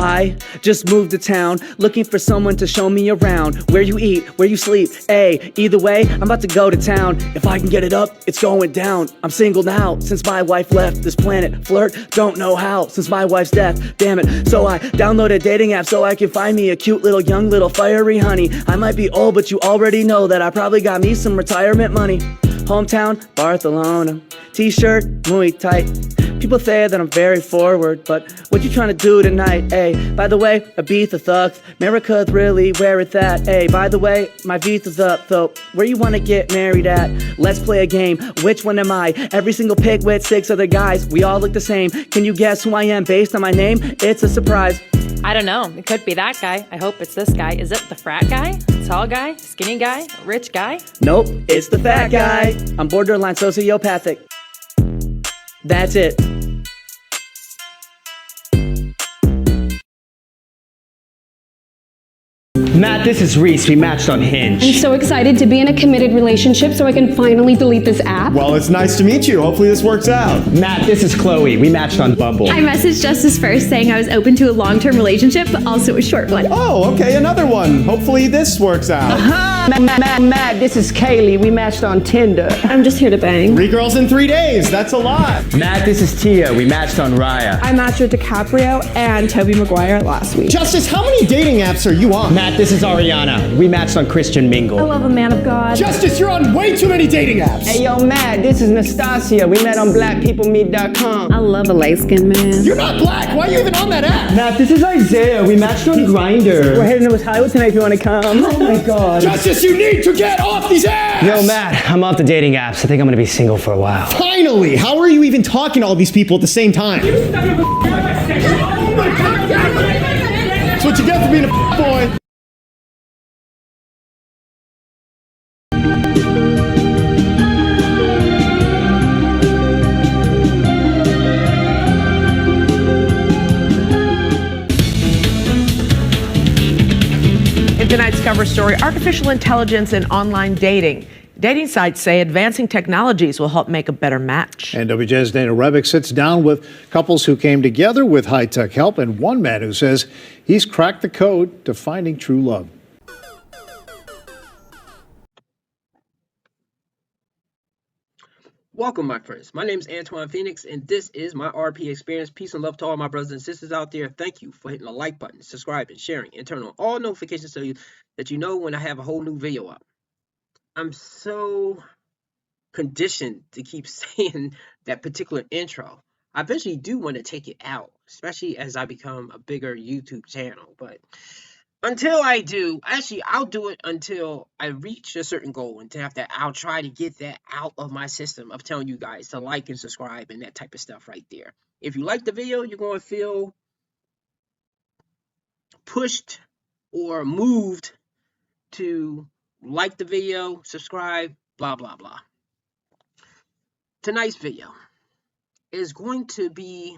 I just moved to town, looking for someone to show me around. Where you eat, where you sleep, either way, I'm about to go to town. If I can get it up, it's going down. I'm single now, since my wife left this planet. Flirt, don't know how, since my wife's death, damn it. So I download a dating app so I can find me a cute little young little fiery honey. I might be old, but you already know that I probably got me some retirement money. Hometown, Barcelona, t-shirt, muy tight. People say that I'm very forward, but what you trying to do tonight? By the way, Ibiza thugs, America's really where it's at. By the way, my visa's up, so where you wanna get married at? Let's play a game, which one am I? Every single pic with 6 other guys, we all look the same. Can you guess who I am based on my name? It's a surprise. I don't know. It could be that guy. I hope it's this guy. Is it the frat guy? Tall guy? Skinny guy? Rich guy? Nope, it's the fat guy. I'm borderline sociopathic. That's it. Matt, this is Reese. We matched on Hinge. I'm so excited to be in a committed relationship so I can finally delete this app. Well, it's nice to meet you. Hopefully this works out. Matt, this is Chloe. We matched on Bumble. I messaged Justice first saying I was open to a long-term relationship, but also a short one. Oh, okay, another one. Hopefully this works out. Matt, this is Kaylee. We matched on Tinder. I'm just here to bang. 3 girls in 3 days. That's a lot. Matt, this is Tia. We matched on Raya. I matched with DiCaprio and Tobey Maguire last week. Justice, how many dating apps are you on? Matt, this is Ariana. We matched on Christian Mingle. I love a man of God. Justice, you're on way too many dating apps. Hey, yo, Matt, this is Nastasia. We met on blackpeoplemeet.com. I love a light-skinned man. You're not black. Why are you even on that app? Matt, this is Isaiah. We matched on Grindr. We're heading to his Hollywood tonight if you want to come. Oh my god. Justice, you need to get off these apps. Yo, Matt, I'm off the dating apps. I think I'm gonna be single for a while. Finally, how are you even talking to all these people at the same time? That's what you get for being a boy. In tonight's cover story, artificial intelligence and online dating. Dating sites say advancing technologies will help make a better match. And WJ's Dana Rebick sits down with couples who came together with high-tech help and one man who says he's cracked the code to finding true love. Welcome, my friends. My name is Antoine Phoenix, and this is my RP experience. Peace and love to all my brothers and sisters out there. Thank you for hitting the like button, subscribing, sharing, and turning on all notifications so that you know when I have a whole new video up. I'm so conditioned to keep saying that particular intro. I eventually do want to take it out, especially as I become a bigger YouTube channel. But until I do, actually, I'll do it until I reach a certain goal. And after that, I'll try to get that out of my system of telling you guys to like and subscribe and that type of stuff right there. If you like the video, you're going to feel pushed or moved to like the video, subscribe, blah, blah, blah. Tonight's video is going to be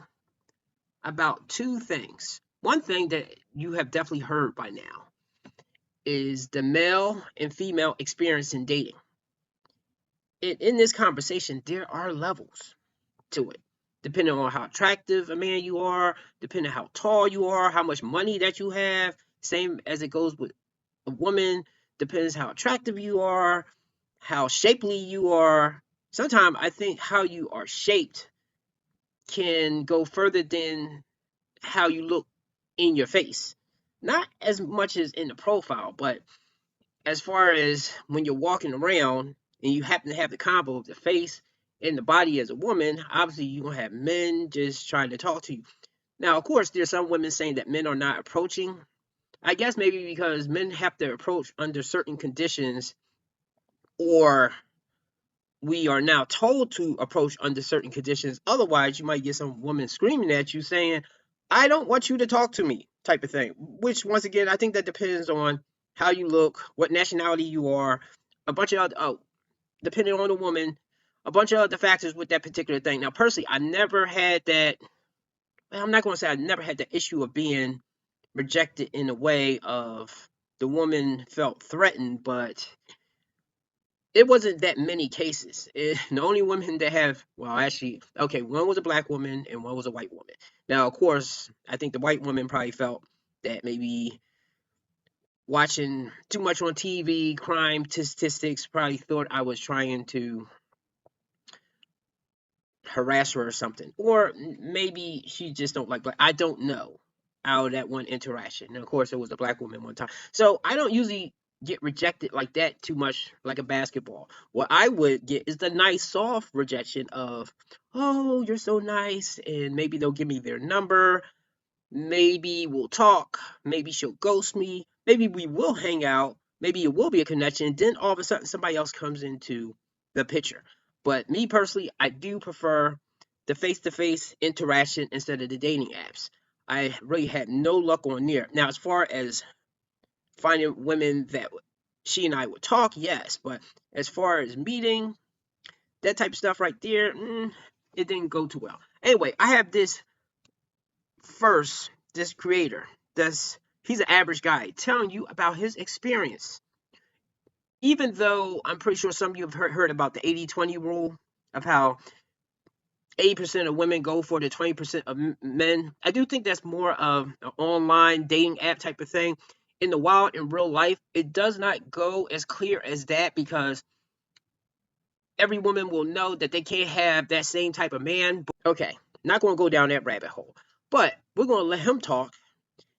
about 2 things. One thing that you have definitely heard by now is the male and female experience in dating. In this conversation, there are levels to it, depending on how attractive a man you are, depending on how tall you are, how much money that you have. Same as it goes with a woman, depends how attractive you are, how shapely you are. Sometimes I think how you are shaped can go further than how you look in your face. Not as much as in the profile, but as far as when you're walking around and you happen to have the combo of the face and the body as a woman, obviously you're going to have men just trying to talk to you. Now, of course, there's some women saying that men are not approaching. I guess maybe because men have to approach under certain conditions, or we are now told to approach under certain conditions. Otherwise, you might get some woman screaming at you saying, I don't want you to talk to me, type of thing. Which, once again, I think that depends on how you look, what nationality you are, a bunch of other, depending on the woman, a bunch of other factors with that particular thing. Now, personally, I never had that, I'm not going to say I never had the issue of being rejected in a way of the woman felt threatened, but it wasn't that many cases. The only women that have, well, actually, okay, one was a black woman and one was a white woman. Now, of course, I think the white woman probably felt that maybe watching too much on TV, crime statistics, probably thought I was trying to harass her or something. Or maybe she just don't like black. I don't know out of that one interaction. And of course, it was a black woman one time. So I don't usually get rejected like that too much, like a basketball. What I would get is the nice soft rejection of, oh, you're so nice, and maybe they'll give me their number, maybe we'll talk, maybe she'll ghost me, maybe we will hang out, maybe it will be a connection, and then all of a sudden somebody else comes into the picture. But me personally, I do prefer the face-to-face interaction instead of the dating apps. I really had no luck on there. Now, as far as finding women that she and I would talk, yes, but as far as meeting, that type of stuff right there, it didn't go too well. Anyway, I have this creator, he's an average guy, telling you about his experience. Even though I'm pretty sure some of you have heard about the 80-20 rule of how 80% of women go for the 20% of men. I do think that's more of an online dating app type of thing. In the wild, in real life, it does not go as clear as that, because every woman will know that they can't have that same type of man. Okay, not going to go down that rabbit hole. But we're going to let him talk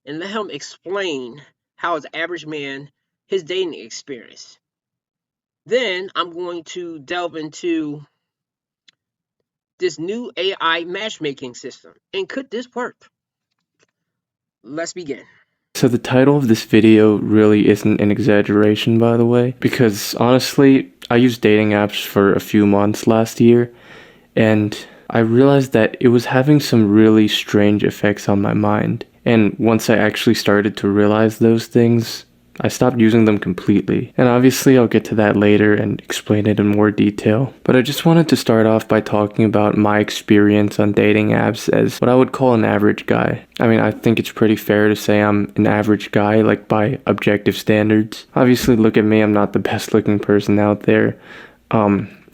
and let him explain how, as an average man, his dating experience. Then I'm going to delve into this new AI matchmaking system. And could this work? Let's begin. So the title of this video really isn't an exaggeration, by the way, because honestly, I used dating apps for a few months last year, and I realized that it was having some really strange effects on my mind. And once I actually started to realize those things, I stopped using them completely. And obviously I'll get to that later and explain it in more detail. But I just wanted to start off by talking about my experience on dating apps as what I would call an average guy. I mean, I think it's pretty fair to say I'm an average guy, like by objective standards. Obviously, look at me, I'm not the best looking person out there.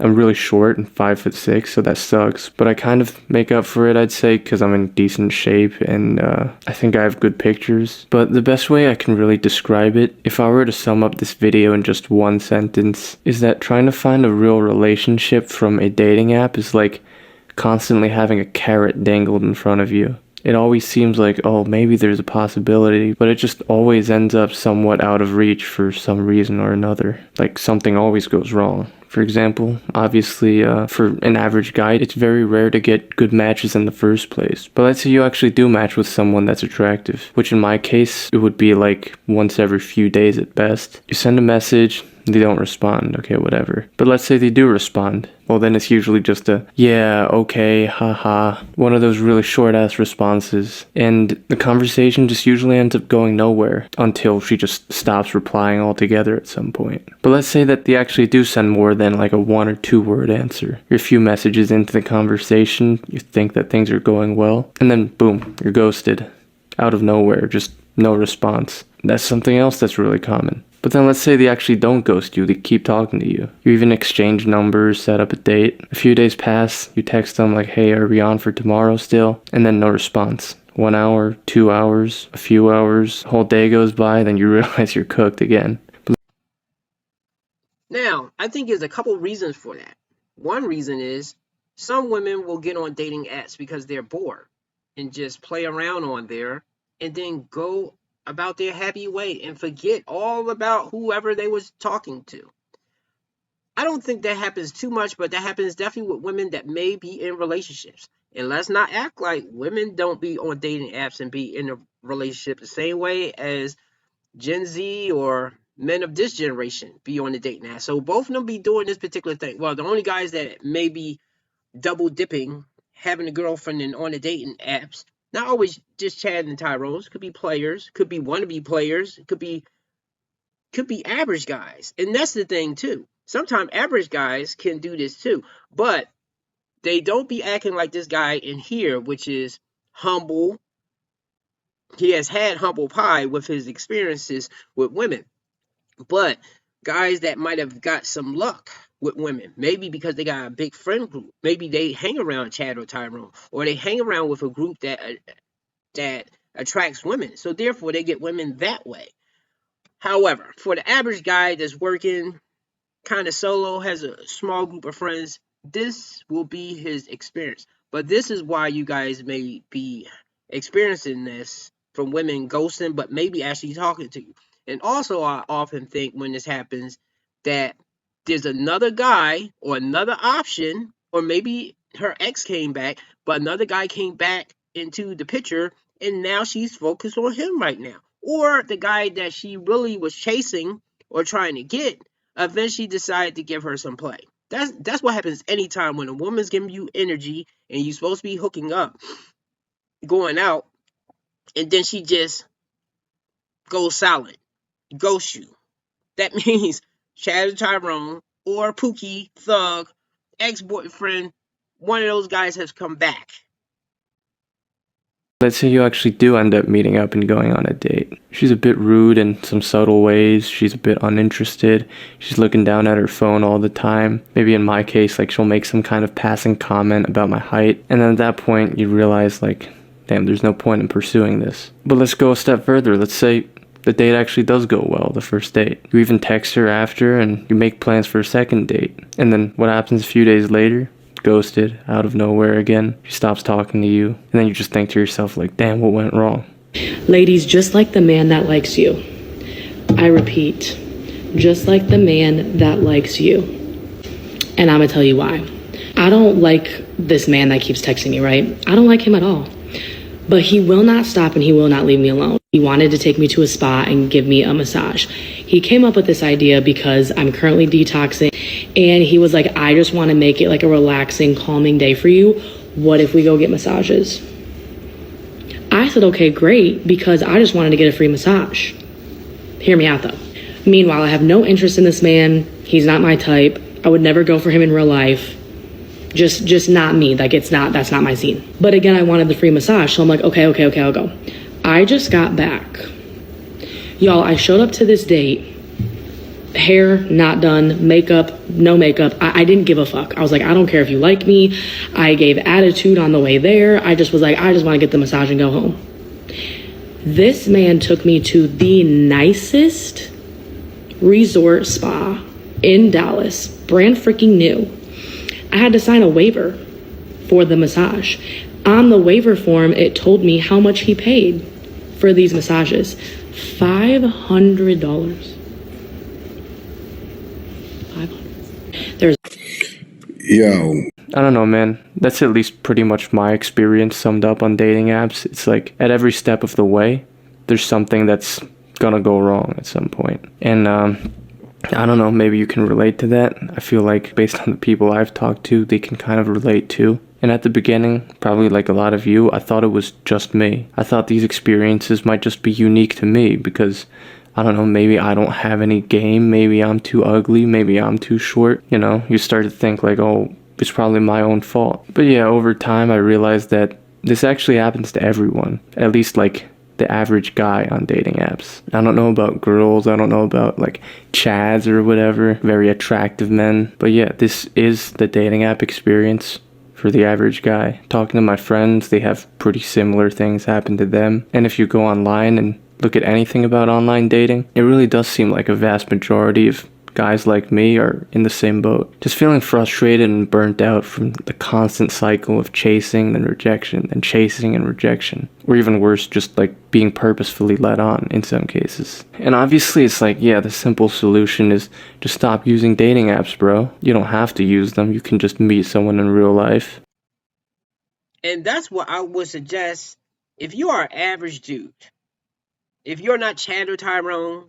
I'm really short and 5'6", so that sucks. But I kind of make up for it, I'd say, because I'm in decent shape and I think I have good pictures. But the best way I can really describe it, if I were to sum up this video in just one sentence, is that trying to find a real relationship from a dating app is like constantly having a carrot dangled in front of you. It always seems like, oh, maybe there's a possibility, but it just always ends up somewhat out of reach for some reason or another. Like, something always goes wrong. For example, obviously, for an average guy, it's very rare to get good matches in the first place. But let's say you actually do match with someone that's attractive, which in my case, it would be like once every few days at best. You send a message, they don't respond, okay, whatever. But let's say they do respond. Well, then it's usually just a, yeah, okay, haha, one of those really short-ass responses. And the conversation just usually ends up going nowhere until she just stops replying altogether at some point. But let's say that they actually do send more than like a 1 or 2 word answer. You're a few messages into the conversation, you think that things are going well, and then boom, you're ghosted. Out of nowhere, just no response. That's something else that's really common. But then let's say they actually don't ghost you, they keep talking to you. You even exchange numbers, set up a date. A few days pass, you text them like, hey, are we on for tomorrow still? And then no response. 1 hour, 2 hours, a few hours, a whole day goes by, then you realize you're cooked again. Now, I think there's a couple reasons for that. One reason is some women will get on dating apps because they're bored and just play around on there and then go about their happy way and forget all about whoever they was talking to. I don't think that happens too much, but that happens definitely with women that may be in relationships. And let's not act like women don't be on dating apps and be in a relationship the same way as Gen Z or men of this generation be on the dating app. So both of them be doing this particular thing. Well, the only guys that may be double dipping, having a girlfriend and on the dating apps, not always just Chad and Tyrone's, could be players, could be wannabe players, could be average guys. And that's the thing too. Sometimes average guys can do this too, but they don't be acting like this guy in here, which is humble. He has had humble pie with his experiences with women. But guys that might have got some luck with women, maybe because they got a big friend group, maybe they hang around Chad or Tyrone, or they hang around with a group that attracts women, so therefore they get women that way. However, for the average guy that's working kind of solo, has a small group of friends, this will be his experience. But this is why you guys may be experiencing this from women ghosting, but maybe actually talking to you. And also, I often think when this happens that there's another guy or another option, or maybe her ex came back, but another guy came back into the picture, and now she's focused on him right now. Or the guy that she really was chasing or trying to get eventually decided to give her some play. That's what happens anytime when a woman's giving you energy and you're supposed to be hooking up, going out, and then she just goes silent, ghosts you. That means Chad Tyrone or Pookie, Thug, ex-boyfriend, one of those guys has come back. Let's say you actually do end up meeting up and going on a date. She's a bit rude in some subtle ways. She's a bit uninterested. She's looking down at her phone all the time. Maybe in my case, like she'll make some kind of passing comment about my height. And then at that point, you realize like, damn, there's no point in pursuing this. But let's go a step further. Let's say the date actually does go well, the first date. You even text her after and you make plans for a second date. And then what happens a few days later? Ghosted out of nowhere again. She stops talking to you, and then you just think to yourself like, damn, what went wrong? Ladies, just like the man that likes you. I repeat, just like the man that likes you. And I'm gonna tell you why. I don't like this man that keeps texting me, right? I don't like him at all. But he will not stop and he will not leave me alone. He wanted to take me to a spa and give me a massage. He came up with this idea because I'm currently detoxing, and he was like, I just want to make it like a relaxing, calming day for you. What if we go get massages? I said, okay, great, because I just wanted to get a free massage. Hear me out though. Meanwhile, I have no interest in this man. He's not my type. I would never go for him in real life. Just not me. Like that's not my scene. But again, I wanted the free massage. So I'm like, okay, I'll go. I just got back. Y'all, I showed up to this date. Hair not done, makeup, no makeup. I didn't give a fuck. I was like, I don't care if you like me. I gave attitude on the way there. I just was like, I just want to get the massage and go home. This man took me to the nicest resort spa in Dallas, brand freaking new. I had to sign a waiver for the massage. On the waiver form, it told me how much he paid for these massages. $500. There's I don't know, man. That's at least pretty much my experience summed up on dating apps. It's like at every step of the way, there's something that's gonna go wrong at some point. And I don't know, maybe you can relate to that. I feel like based on the people I've talked to, they can kind of relate too. And at the beginning, probably like a lot of you, I thought it was just me. I thought these experiences might just be unique to me because, I don't know, maybe I don't have any game, maybe I'm too ugly, maybe I'm too short. You know, you start to think like, oh, it's probably my own fault. But yeah, over time I realized that this actually happens to everyone, at least like the average guy on dating apps. I don't know about girls, I don't know about like chads or whatever, very attractive men. But yeah, this is the dating app experience for the average guy. Talking to my friends, they have pretty similar things happen to them. And if you go online and look at anything about online dating, it really does seem like a vast majority of guys like me are in the same boat. Just feeling frustrated and burnt out from the constant cycle of chasing and rejection and chasing and rejection. Or even worse, just like being purposefully led on in some cases. And obviously it's like, yeah, the simple solution is just stop using dating apps, bro. You don't have to use them. You can just meet someone in real life. And that's what I would suggest if you are an average dude. If you're not Chad or Tyrone,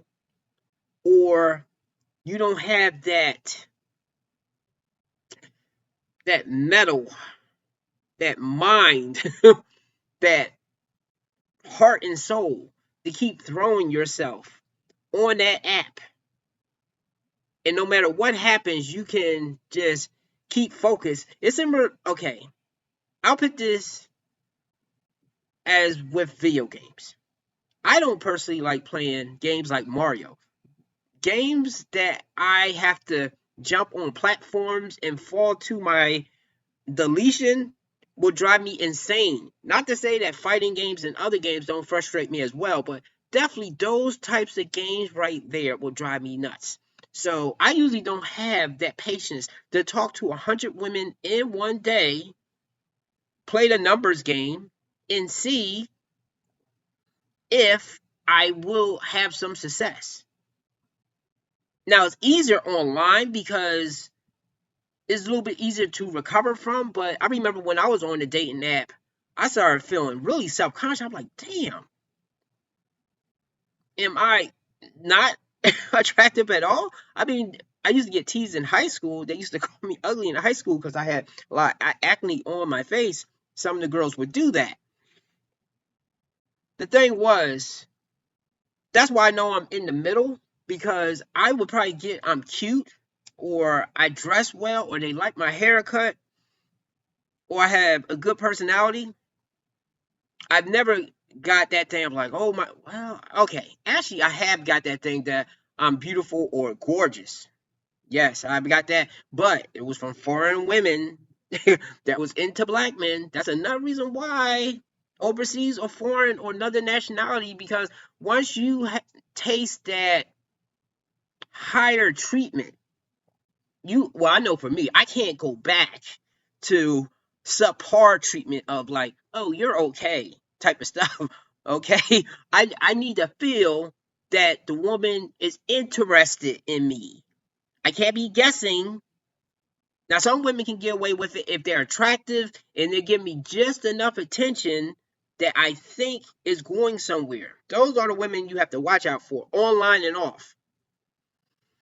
or you don't have that metal, that mind, that heart and soul to keep throwing yourself on that app. And no matter what happens, you can just keep focused. It's similar. Okay, I'll put this as with video games. I don't personally like playing games like Mario. games that I have to jump on platforms and fall to my deletion will drive me insane. Not to say that fighting games and other games don't frustrate me as well, but definitely those types of games right there will drive me nuts. So I usually don't have that patience to talk to 100 women in one day, play the numbers game, and see if I will have some success. Now, it's easier online because it's a little bit easier to recover from, but I remember when I was on the dating app, I started feeling really self-conscious. I'm like, damn, am I not attractive at all? I mean, I used to get teased in high school. They used to call me ugly in high school because I had a lot of acne on my face. Some of the girls would do that. The thing was, that's why I know I'm in the middle, because I would probably get I'm cute, or I dress well, or they like my haircut, or I have a good personality. I've never got that thing of like, oh my, well, okay. Actually, I have got that thing that I'm beautiful or gorgeous. Yes, I've got that, but it was from foreign women that was into black men. That's another reason why overseas or foreign or another nationality, because once you taste that higher treatment, well, I know for me, I can't go back to subpar treatment of like, oh, you're okay type of stuff. Okay, I need to feel that the woman is interested in me. I can't be guessing. Now, some women can get away with it if they're attractive and they give me just enough attention that I think is going somewhere. Those are the women you have to watch out for, online and off.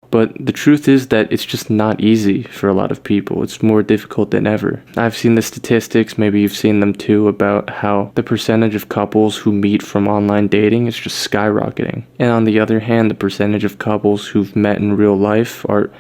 But the truth is that it's just not easy for a lot of people. It's more difficult than ever. I've seen the statistics, maybe you've seen them too, about how the percentage of couples who meet from online dating is just skyrocketing. And on the other hand, the percentage of couples who've met in real life are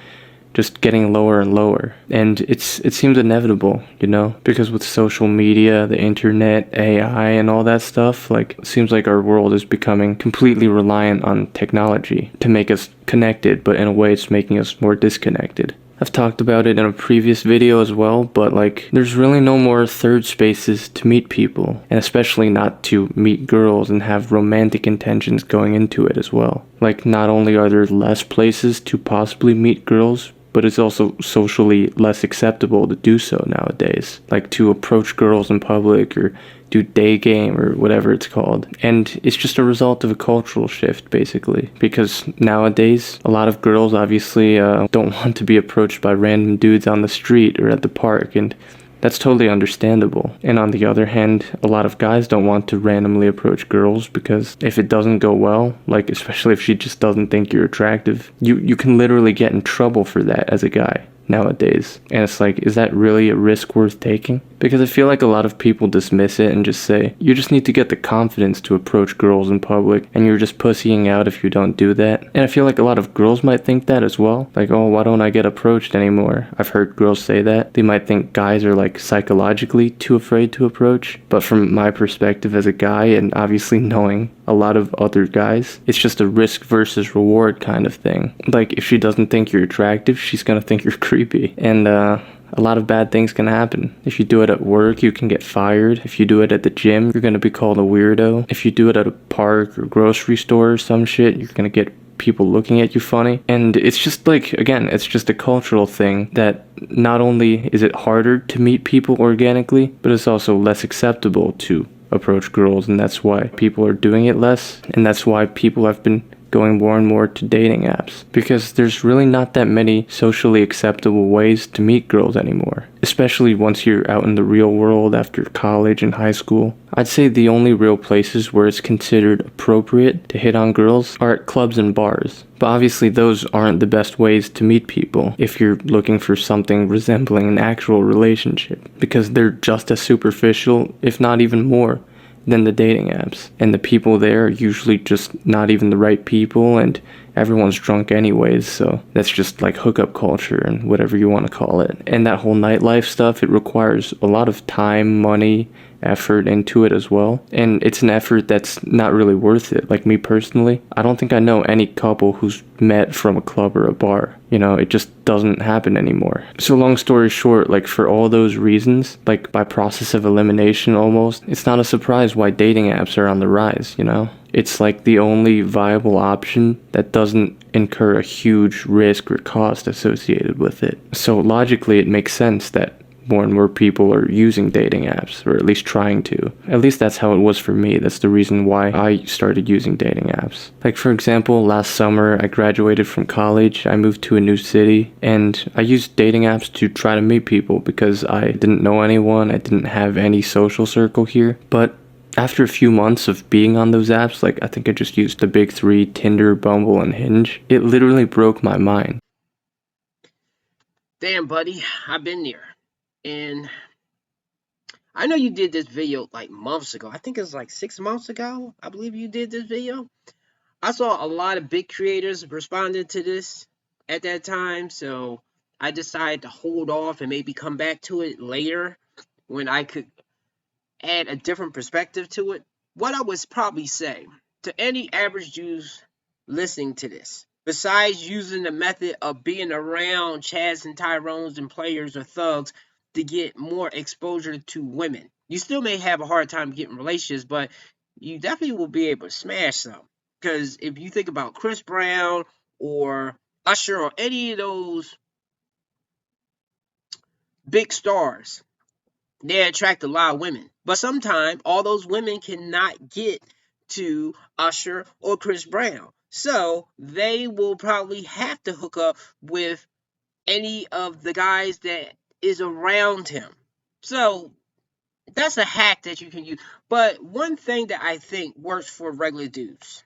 just getting lower and lower. And it seems inevitable, you know, because with social media, the internet, AI, and all that stuff, like, it seems like our world is becoming completely reliant on technology to make us connected, but in a way it's making us more disconnected. I've talked about it in a previous video as well, but like, there's really no more third spaces to meet people, and especially not to meet girls and have romantic intentions going into it as well. Like, not only are there less places to possibly meet girls, but it's also socially less acceptable to do so nowadays. Like, to approach girls in public or do day game or whatever it's called. And it's just a result of a cultural shift, basically. Because nowadays, a lot of girls obviously don't want to be approached by random dudes on the street or at the park, and that's totally understandable. And on the other hand, a lot of guys don't want to randomly approach girls because if it doesn't go well, like especially if she just doesn't think you're attractive, you can literally get in trouble for that as a guy nowadays. And it's like, is that really a risk worth taking? Because I feel like a lot of people dismiss it and just say, you just need to get the confidence to approach girls in public, and you're just pussying out if you don't do that. And I feel like a lot of girls might think that as well. Like, oh, why don't I get approached anymore? I've heard girls say that. They might think guys are like psychologically too afraid to approach. But from my perspective as a guy, and obviously knowing a lot of other guys, it's just a risk versus reward kind of thing. Like, if she doesn't think you're attractive, she's gonna think you're creepy. And a lot of bad things can happen. If you do it at work, you can get fired. If you do it at the gym, you're gonna be called a weirdo. If you do it at a park or grocery store or some shit, you're gonna get people looking at you funny. And it's just like, again, it's just a cultural thing that not only is it harder to meet people organically, but it's also less acceptable to approach girls, and that's why people are doing it less, and that's why people have been going more and more to dating apps, because there's really not that many socially acceptable ways to meet girls anymore, especially once you're out in the real world after college and high school. I'd say the only real places where it's considered appropriate to hit on girls are at clubs and bars. But obviously those aren't the best ways to meet people if you're looking for something resembling an actual relationship, because they're just as superficial, if not even more, than the dating apps. And the people there are usually just not even the right people, and everyone's drunk anyways, so that's just like hookup culture and whatever you want to call it. And that whole nightlife stuff, it requires a lot of time, money, effort into it as well. And it's an effort that's not really worth it. Like me personally, I don't think I know any couple who's met from a club or a bar. You know, it just doesn't happen anymore. So long story short, like for all those reasons, like by process of elimination almost, it's not a surprise why dating apps are on the rise, you know? It's like the only viable option that doesn't incur a huge risk or cost associated with it. So logically, it makes sense that more and more people are using dating apps, or at least trying to. At least that's how it was for me. That's the reason why I started using dating apps. Like for example, last summer I graduated from college, I moved to a new city, and I used dating apps to try to meet people because I didn't know anyone, I didn't have any social circle here. But after a few months of being on those apps, like I think I just used the big three, Tinder, Bumble, and Hinge, it literally broke my mind. Damn, buddy, I've been there. And I know you did this video like months ago. I think it was like 6 months ago. I believe you did this video. I saw a lot of big creators responding to this at that time. So I decided to hold off and maybe come back to it later when I could add a different perspective to it. What I would probably say to any average Jews listening to this, besides using the method of being around Chads and Tyrones and players or thugs to get more exposure to women. You still may have a hard time getting relationships, but you definitely will be able to smash some. Because if you think about Chris Brown or Usher or any of those big stars, they attract a lot of women. But sometimes all those women cannot get to Usher or Chris Brown. So they will probably have to hook up with any of the guys that is around him. So that's a hack that you can use. But one thing that I think works for regular dudes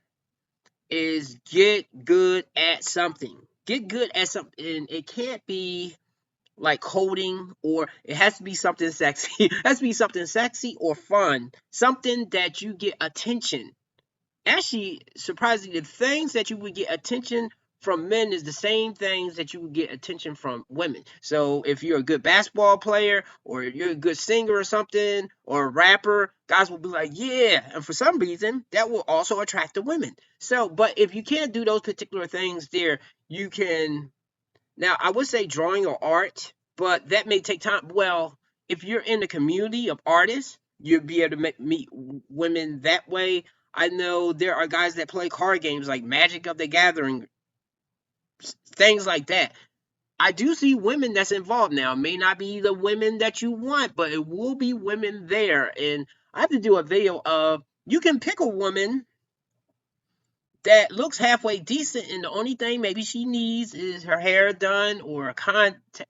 is get good at something. Get good at something. And it can't be like coding, or it has to be something sexy. It has to be something sexy or fun. Something that you get attention. Actually, surprisingly, the things that you would get attention from men is the same things that you would get attention from women. So if you're a good basketball player, or you're a good singer or something, or a rapper, guys will be like, yeah. And for some reason, that will also attract the women. So, but if you can't do those particular things there, you can, now I would say drawing or art, but that may take time. Well, if you're in the community of artists, you'll be able to meet women that way. I know there are guys that play card games like Magic of the Gathering, things like that. I do see women that's involved now. It may not be the women that you want, but it will be women there. And I have to do a video of, you can pick a woman that looks halfway decent, and the only thing maybe she needs is her hair done or a contact.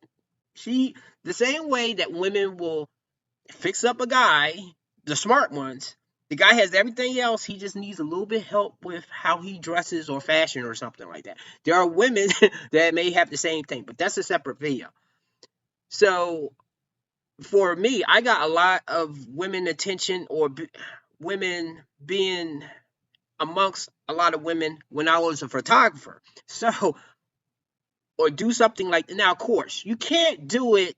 The same way that women will fix up a guy, the smart ones, the guy has everything else. He just needs a little bit help with how he dresses or fashion or something like that. There are women that may have the same thing, but that's a separate video. So for me, I got a lot of women attention, or women being amongst a lot of women when I was a photographer. So, or do something like, now of course, you can't do it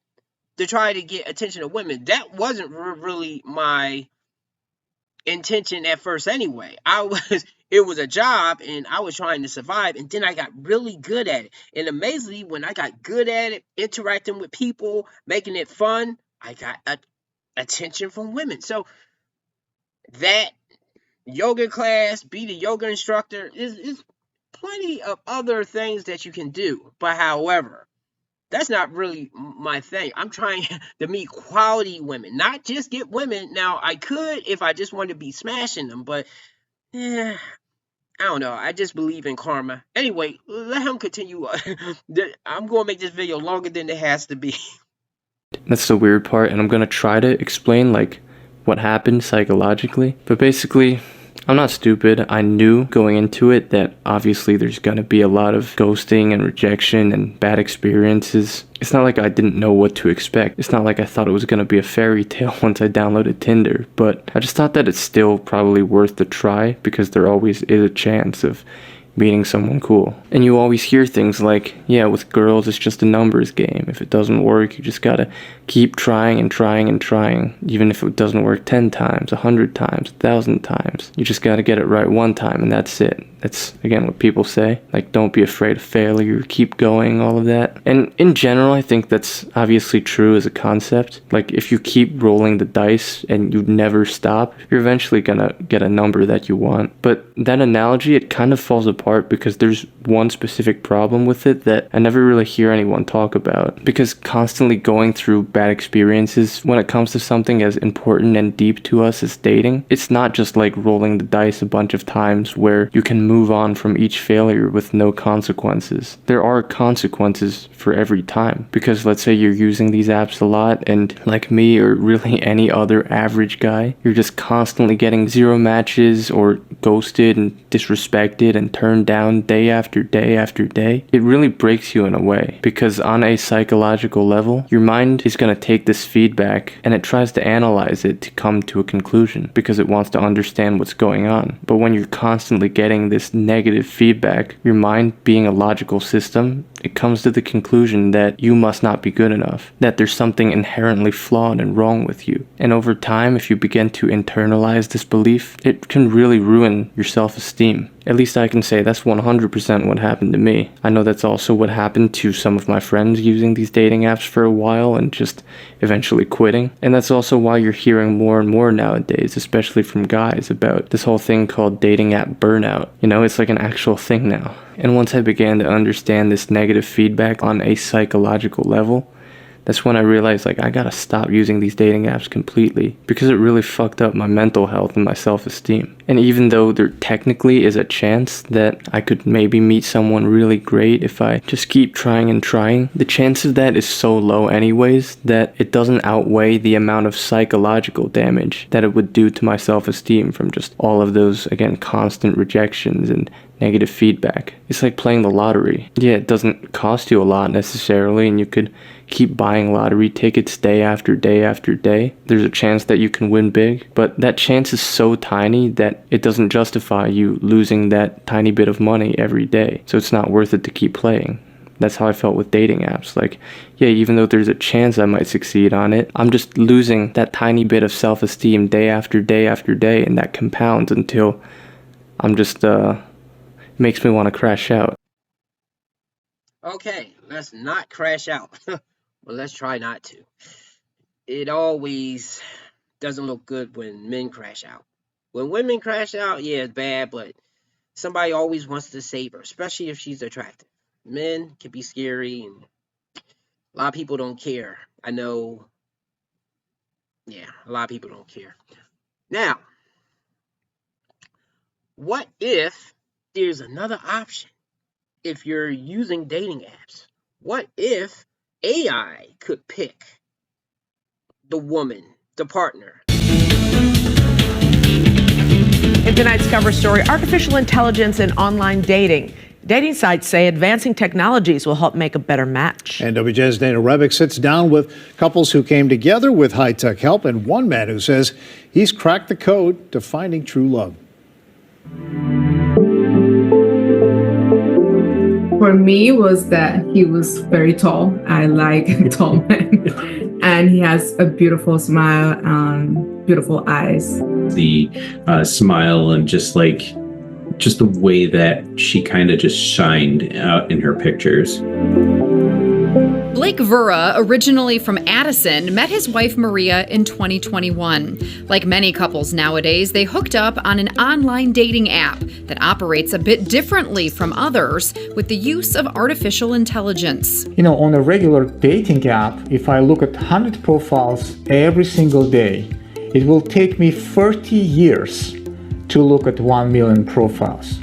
to try to get attention of women. That wasn't really my intention at first anyway. It was a job, and I was trying to survive, and then I got really good at it. And amazingly, when I got good at it, interacting with people, making it fun, I got attention from women. So that yoga class, be the yoga instructor, is plenty of other things that you can do. But however, that's not really my thing. I'm trying to meet quality women, not just get women. Now, I could if I just wanted to be smashing them, but I don't know. I just believe in karma. Anyway, let him continue. I'm going to make this video longer than it has to be. That's the weird part, and I'm going to try to explain, like, what happened psychologically. But basically, I'm not stupid. I knew going into it that obviously there's gonna be a lot of ghosting and rejection and bad experiences. It's not like I didn't know what to expect. It's not like I thought it was gonna be a fairy tale once I downloaded Tinder, but I just thought that it's still probably worth the try, because there always is a chance of meeting someone cool. And you always hear things like, yeah, with girls it's just a numbers game. If it doesn't work, you just gotta keep trying and trying and trying. Even if it doesn't work 10 times, 100 times, 1,000 times. You just gotta get it right one time and that's it. That's, again, what people say. Like, don't be afraid of failure, keep going, all of that. And in general, I think that's obviously true as a concept. Like, if you keep rolling the dice and you never stop, you're eventually gonna get a number that you want. But that analogy, it kind of falls apart because there's one specific problem with it that I never really hear anyone talk about. Because constantly going through bad experiences when it comes to something as important and deep to us as dating, it's not just like rolling the dice a bunch of times where you can move on from each failure with no consequences. There are consequences for every time, because let's say you're using these apps a lot and, like me or really any other average guy, you're just constantly getting 0 matches or ghosted and disrespected and turned down day after day after day. It really breaks you in a way, because on a psychological level, your mind is going to take this feedback and it tries to analyze it to come to a conclusion because it wants to understand what's going on. But when you're constantly getting this negative feedback, your mind, being a logical system, it comes to the conclusion that you must not be good enough, that there's something inherently flawed and wrong with you. And over time, if you begin to internalize this belief, it can really ruin your self-esteem. At least I can say that's 100% what happened to me. I know that's also what happened to some of my friends using these dating apps for a while and just eventually quitting. And that's also why you're hearing more and more nowadays, especially from guys, about this whole thing called dating app burnout. You know, it's like an actual thing now. And once I began to understand this negative feedback on a psychological level, that's when I realized, like, I gotta stop using these dating apps completely, because it really fucked up my mental health and my self-esteem. And even though there technically is a chance that I could maybe meet someone really great if I just keep trying and trying, the chance of that is so low anyways that it doesn't outweigh the amount of psychological damage that it would do to my self-esteem from just all of those, again, constant rejections and negative feedback. It's like playing the lottery. Yeah, it doesn't cost you a lot necessarily, and you could keep buying lottery tickets day after day after day. There's a chance that you can win big, but that chance is so tiny that it doesn't justify you losing that tiny bit of money every day. So it's not worth it to keep playing. That's how I felt with dating apps. Like, yeah, even though there's a chance I might succeed on it, I'm just losing that tiny bit of self-esteem day after day after day, and that compounds until I'm just, makes me want to crash out. Okay, let's not crash out. Well, let's try not to. It always doesn't look good when men crash out. When women crash out, yeah, it's bad, but somebody always wants to save her, especially if she's attractive. Men can be scary, and a lot of people don't care. I know, yeah, a lot of people don't care. Now, what if there's another option? If you're using dating apps, what if AI could pick the woman, the partner? In tonight's cover story, artificial intelligence and online dating. Dating sites say advancing technologies will help make a better match. And WJ's Dana Rebick sits down with couples who came together with high-tech help, and one man who says he's cracked the code to finding true love. For me was that he was very tall. I like tall men. And he has a beautiful smile, beautiful eyes. The smile and just the way that she kind of just shined out in her pictures. Blake Vura, originally from Addison, met his wife Maria in 2021. Like many couples nowadays, they hooked up on an online dating app that operates a bit differently from others with the use of artificial intelligence. You know, on a regular dating app, if I look at 100 profiles every single day, it will take me 30 years to look at 1 million profiles.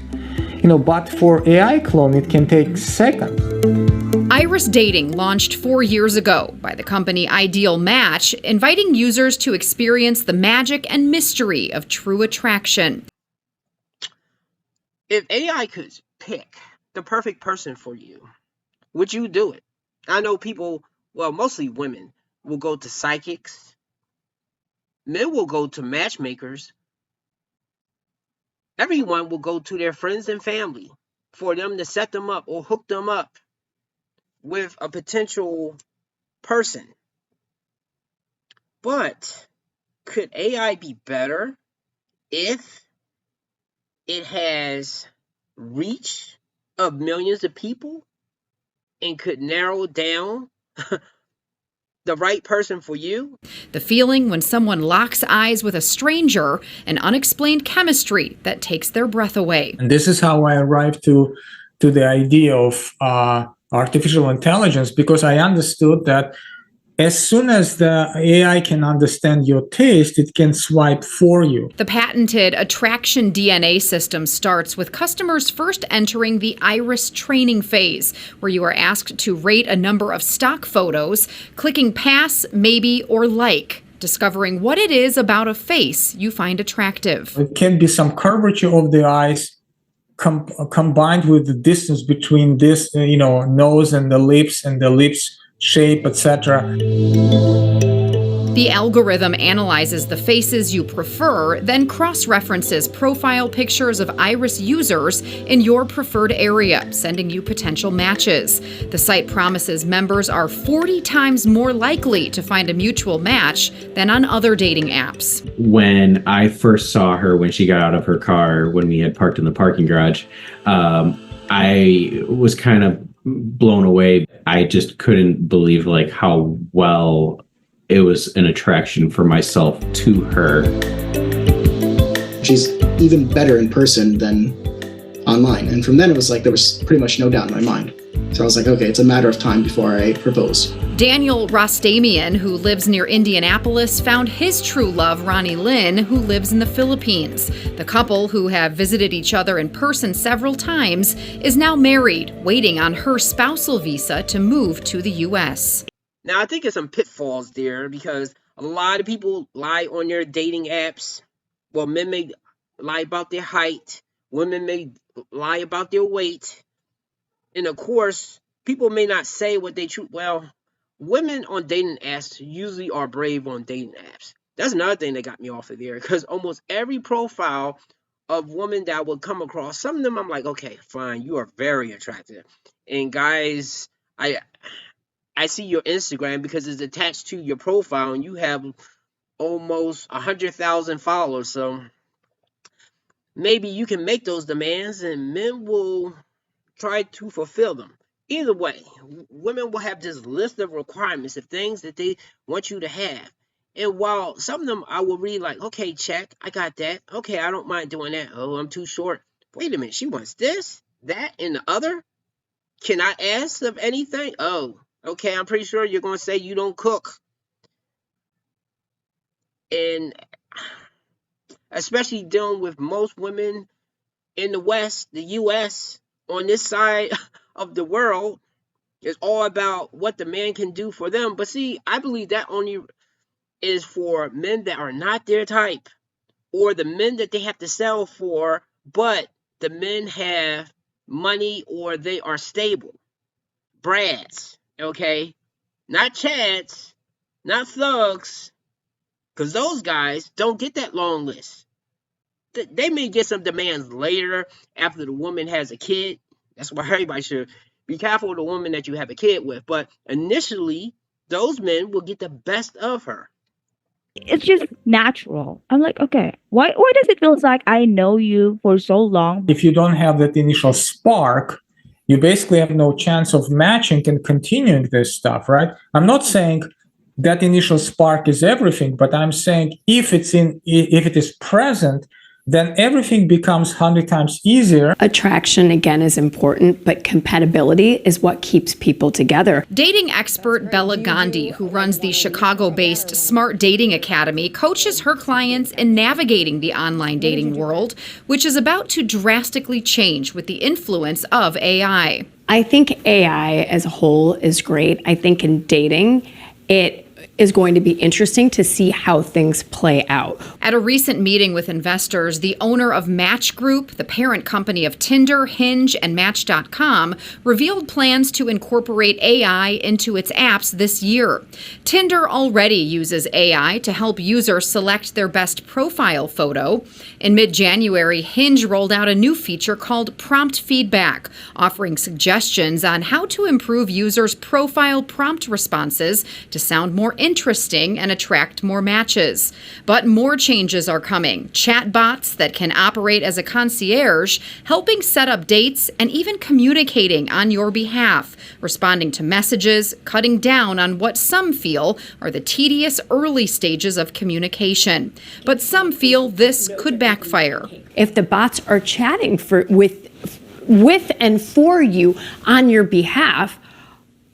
You know, but for AI clone, it can take seconds. Iris Dating launched 4 years ago by the company Ideal Match, inviting users to experience the magic and mystery of true attraction. If AI could pick the perfect person for you, would you do it? I know people, well, mostly women, will go to psychics. Men will go to matchmakers. Everyone will go to their friends and family. for them to set them up or hook them up with a potential person. But could AI be better if it has reach of millions of people and could narrow down the right person for you? The feeling when someone locks eyes with a stranger, an unexplained chemistry that takes their breath away. And this is how I arrived to the idea of artificial intelligence, because I understood that as soon as the AI can understand your taste, it can swipe for you. The patented attraction DNA system starts with customers first entering the iris training phase, where you are asked to rate a number of stock photos, clicking pass, maybe, or like, discovering what it is about a face you find attractive. It can be some curvature of the eyes combined with the distance between this, nose and the lips shape, etc. The algorithm analyzes the faces you prefer, then cross-references profile pictures of iris users in your preferred area, sending you potential matches. The site promises members are 40 times more likely to find a mutual match than on other dating apps. When I first saw her when she got out of her car, when we had parked in the parking garage, I was kind of blown away. I just couldn't believe how well it was an attraction for myself to her. She's even better in person than online. And from then it was there was pretty much no doubt in my mind. So I was like, okay, it's a matter of time before I propose. Daniel Rostamian, who lives near Indianapolis, found his true love, Ronnie Lynn, who lives in the Philippines. The couple, who have visited each other in person several times, is now married, waiting on her spousal visa to move to the U.S. Now, I think there's some pitfalls there because a lot of people lie on their dating apps. Well, men may lie about their height. Women may lie about their weight. And of course, people may not say what they choose. Well, women on dating apps usually are brave on dating apps. That's another thing that got me off of there, because almost every profile of women that I would come across, some of them I'm like, okay, fine, you are very attractive. And guys, I see your Instagram because it's attached to your profile and you have almost 100,000 followers. So maybe you can make those demands and men will try to fulfill them. Either way, women will have this list of requirements of things that they want you to have. And while some of them I will read okay, check, I got that. Okay, I don't mind doing that. Oh, I'm too short. Wait a minute, she wants this, that, and the other? Can I ask of anything? Oh, okay, I'm pretty sure you're going to say you don't cook. And especially dealing with most women in the West, the U.S., on this side of the world, it's all about what the man can do for them. But see, I believe that only is for men that are not their type, or the men that they have to sell for, but the men have money or they are stable. Brads, okay? Not chads, not thugs, because those guys don't get that long list. They may get some demands later after the woman has a kid. That's why everybody should be careful of the woman that you have a kid with. But initially, those men will get the best of her. It's just natural. I'm like, okay, why does it feel like I know you for so long? If you don't have that initial spark, you basically have no chance of matching and continuing this stuff, right? I'm not saying that initial spark is everything, but I'm saying if it is present, then everything becomes 100 times easier. Attraction, again, is important, but compatibility is what keeps people together. Dating expert Bella Gandhi, who runs the Chicago-based Smart Dating Academy, coaches her clients in navigating the online dating world, which is about to drastically change with the influence of AI. I think AI as a whole is great. I think in dating, it is going to be interesting to see how things play out. At a recent meeting with investors, the owner of Match Group, the parent company of Tinder, Hinge, and Match.com, revealed plans to incorporate AI into its apps this year. Tinder already uses AI to help users select their best profile photo. In mid-January, Hinge rolled out a new feature called Prompt Feedback, offering suggestions on how to improve users' profile prompt responses to sound more interesting and attract more matches. But more changes are coming. Chatbots that can operate as a concierge, helping set up dates and even communicating on your behalf, responding to messages, cutting down on what some feel are the tedious early stages of communication. But some feel this could backfire. If the bots are chatting with and for you on your behalf,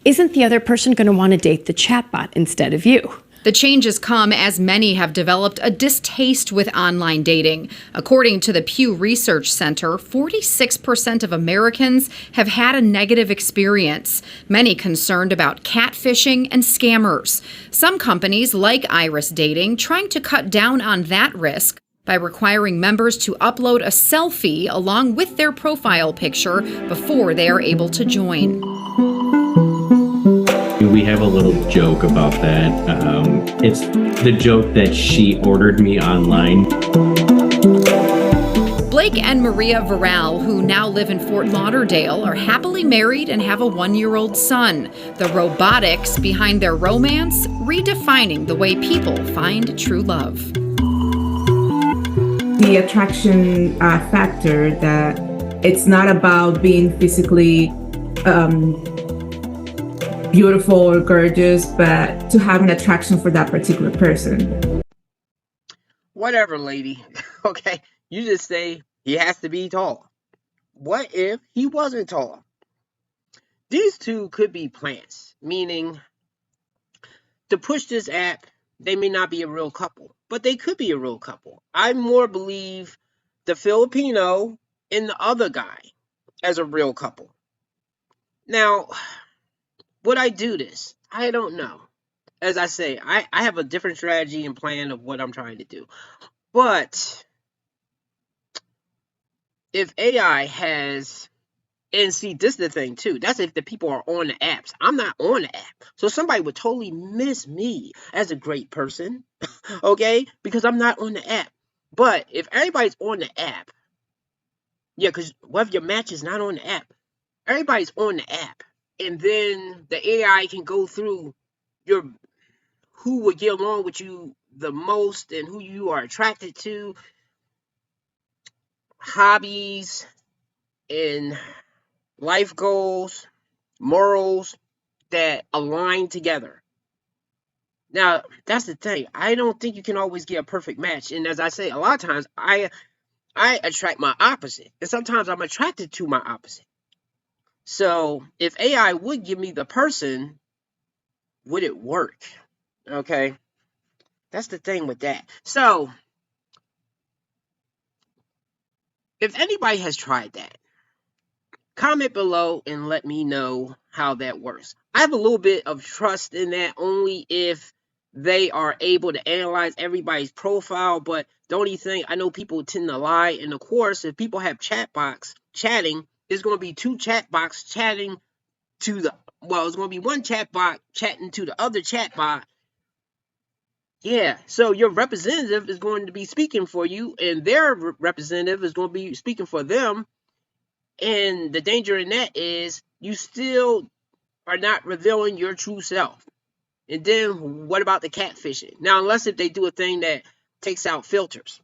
isn't the other person going to want to date the chatbot instead of you? The changes come as many have developed a distaste with online dating. According to the Pew Research Center, 46% of Americans have had a negative experience, many concerned about catfishing and scammers. Some companies, like Iris Dating, trying to cut down on that risk by requiring members to upload a selfie along with their profile picture before they are able to join. We have a little joke about that. It's the joke that she ordered me online. Blake and Maria Varel, who now live in Fort Lauderdale, are happily married and have a 1-year-old son. The robotics behind their romance, redefining the way people find true love. The attraction factor, that it's not about being physically beautiful or gorgeous, but to have an attraction for that particular person. Whatever, lady. Okay, you just say he has to be tall. What if he wasn't tall? These two could be plants, meaning to push this app, they may not be a real couple, but they could be a real couple. I more believe the Filipino and the other guy as a real couple. Now, would I do this? I don't know. As I say, I have a different strategy and plan of what I'm trying to do. But if AI has, and see, this is the thing too, that's if the people are on the apps. I'm not on the app. So somebody would totally miss me as a great person, okay? Because I'm not on the app. But if everybody's on the app, yeah, because what if your match is not on the app? Everybody's on the app. And then the AI can go through your who would get along with you the most and who you are attracted to, hobbies and life goals, morals that align together. Now, that's the thing. I don't think you can always get a perfect match. And as I say, a lot of times I attract my opposite. And sometimes I'm attracted to my opposite. So if AI would give me the person, would it work? Okay. That's the thing with that. So if anybody has tried that, comment below and let me know how that works. I have a little bit of trust in that only if they are able to analyze everybody's profile, but the only thing, I know people tend to lie, and of course, if people have chat box chatting, there's going to be two chat box chatting to the, well, it's going to be one chat bot chatting to the other chat bot. Yeah, so your representative is going to be speaking for you, and their representative is going to be speaking for them. And the danger in that is you still are not revealing your true self. And then what about the catfishing? Now, unless if they do a thing that takes out filters.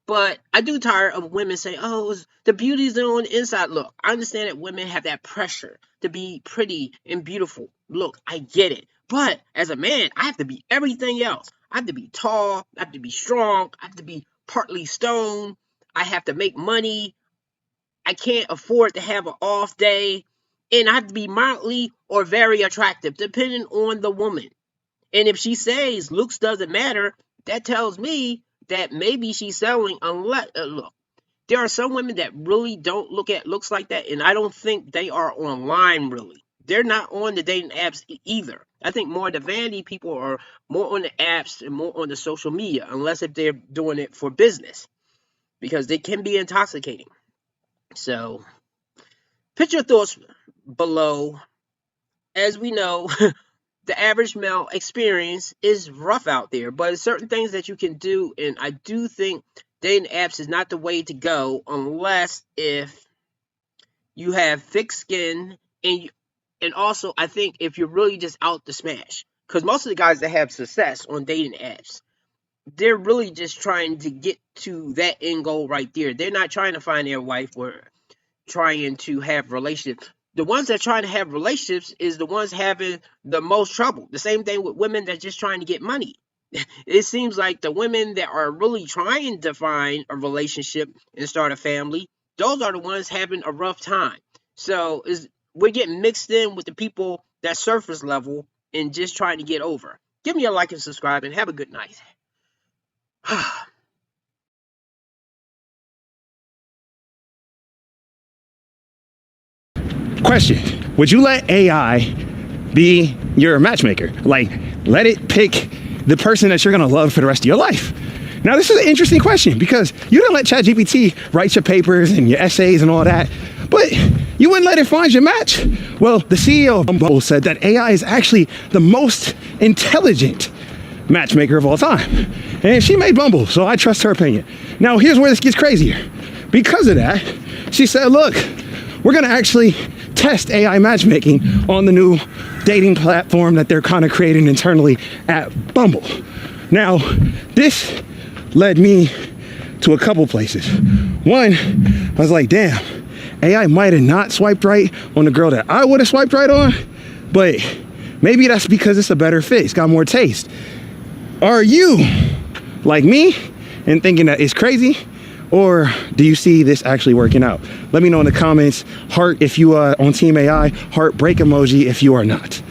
But I do tire of women saying, oh, the beauty is on the inside. Look, I understand that women have that pressure to be pretty and beautiful. Look, I get it. But as a man, I have to be everything else. I have to be tall. I have to be strong. I have to be partly stoned. I have to make money. I can't afford to have an off day. And I have to be mildly or very attractive, depending on the woman. And if she says looks doesn't matter, that tells me that maybe she's selling. Unless look, there are some women that really don't look at looks like that, and I don't think they are online really. They're not on the dating apps either. I think more of the vanity people are more on the apps and more on the social media, unless if they're doing it for business, because they can be intoxicating. So, put your thoughts below. As we know, the average male experience is rough out there, but there's certain things that you can do, and I do think dating apps is not the way to go unless if you have thick skin, and also I think if you're really just out to smash, because most of the guys that have success on dating apps, they're really just trying to get to that end goal right there. They're not trying to find their wife or trying to have relationships. The ones that are trying to have relationships is the ones having the most trouble. The same thing with women that are just trying to get money. It seems like the women that are really trying to find a relationship and start a family, those are the ones having a rough time. So we're getting mixed in with the people that surface level and just trying to get over. Give me a like and subscribe, and have a good night. Question: would you let AI be your matchmaker? Like, let it pick the person that you're gonna love for the rest of your life? Now, this is an interesting question because you didn't let ChatGPT write your papers and your essays and all that, but you wouldn't let it find your match. Well, the CEO of Bumble said that AI is actually the most intelligent matchmaker of all time. And she made Bumble, so I trust her opinion. Now, here's where this gets crazier. Because of that, she said, look, we're gonna actually test AI matchmaking on the new dating platform that they're kind of creating internally at Bumble. Now, this led me to a couple places. One, I was like, damn, AI might have not swiped right on the girl that I would have swiped right on, but maybe that's because it's a better fit. It's got more taste. Are you like me and thinking that it's crazy? Or do you see this actually working out? Let me know in the comments. Heart if you are on Team AI, heart break emoji if you are not.